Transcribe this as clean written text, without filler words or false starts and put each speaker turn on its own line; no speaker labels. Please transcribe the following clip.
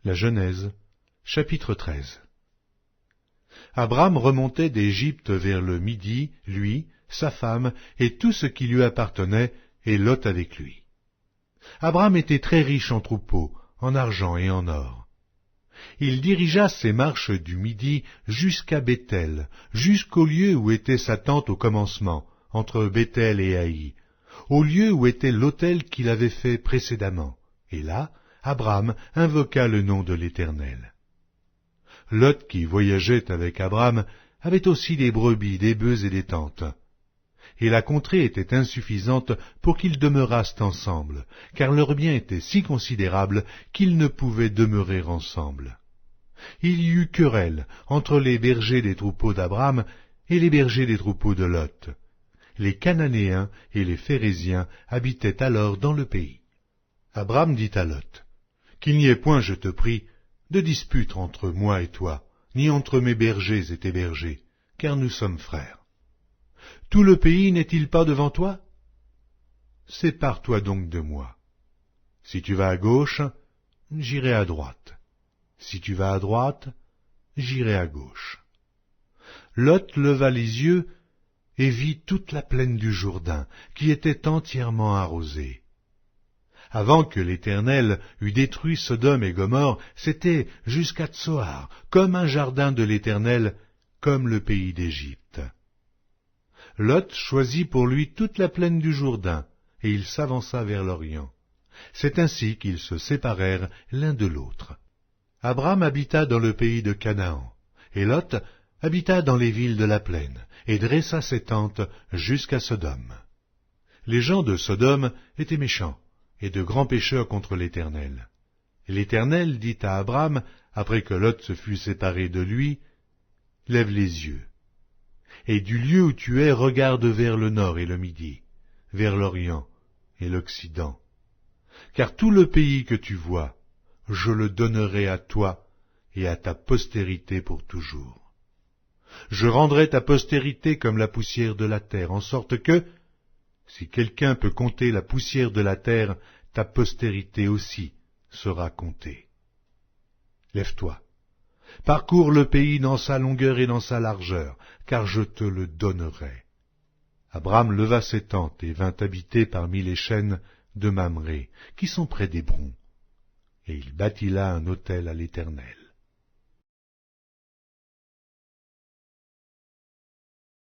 La Genèse, chapitre 13. Abram remontait d'Égypte vers le midi, lui, sa femme et tout ce qui lui appartenait, et Lot avec lui. Abram était très riche en troupeaux, en argent et en or. Il dirigea ses marches du midi jusqu'à Béthel, jusqu'au lieu où était sa tente au commencement, entre Béthel et Haï, au lieu où était l'autel qu'il avait fait précédemment. Et là, Abram invoqua le nom de l'Éternel. Lot, qui voyageait avec Abram, avait aussi des brebis, des bœufs et des tentes. Et la contrée était insuffisante pour qu'ils demeurassent ensemble, car leurs biens étaient si considérables qu'ils ne pouvaient demeurer ensemble. Il y eut querelle entre les bergers des troupeaux d'Abram et les bergers des troupeaux de Lot. Les Cananéens et les Phéréziens habitaient alors dans le pays. Abram dit à Lot, « Qu'il n'y ait point, je te prie, de dispute entre moi et toi, ni entre mes bergers et tes bergers, car nous sommes frères. Tout le pays n'est-il pas devant toi? Sépare-toi donc de moi. Si tu vas à gauche, j'irai à droite. Si tu vas à droite, j'irai à gauche. » Lot leva les yeux et vit toute la plaine du Jourdain, qui était entièrement arrosée. Avant que l'Éternel eût détruit Sodome et Gomorrhe, c'était jusqu'à Tsoar, comme un jardin de l'Éternel, comme le pays d'Égypte. Lot choisit pour lui toute la plaine du Jourdain, et il s'avança vers l'Orient. C'est ainsi qu'ils se séparèrent l'un de l'autre. Abram habita dans le pays de Canaan, et Lot habita dans les villes de la plaine, et dressa ses tentes jusqu'à Sodome. Les gens de Sodome étaient méchants, et de grands pécheurs contre l'Éternel. Et l'Éternel dit à Abram, après que Lot se fut séparé de lui, « Lève les yeux, et du lieu où tu es, regarde vers le nord et le midi, vers l'Orient et l'Occident. Car tout le pays que tu vois, je le donnerai à toi et à ta postérité pour toujours. Je rendrai ta postérité comme la poussière de la terre, en sorte que, si quelqu'un peut compter la poussière de la terre, ta postérité aussi sera comptée. Lève-toi, parcours le pays dans sa longueur et dans sa largeur, car je te le donnerai. » Abram leva ses tentes et vint habiter parmi les chênes de Mamré, qui sont près d'Hébron. Et il bâtit là un autel à l'Éternel.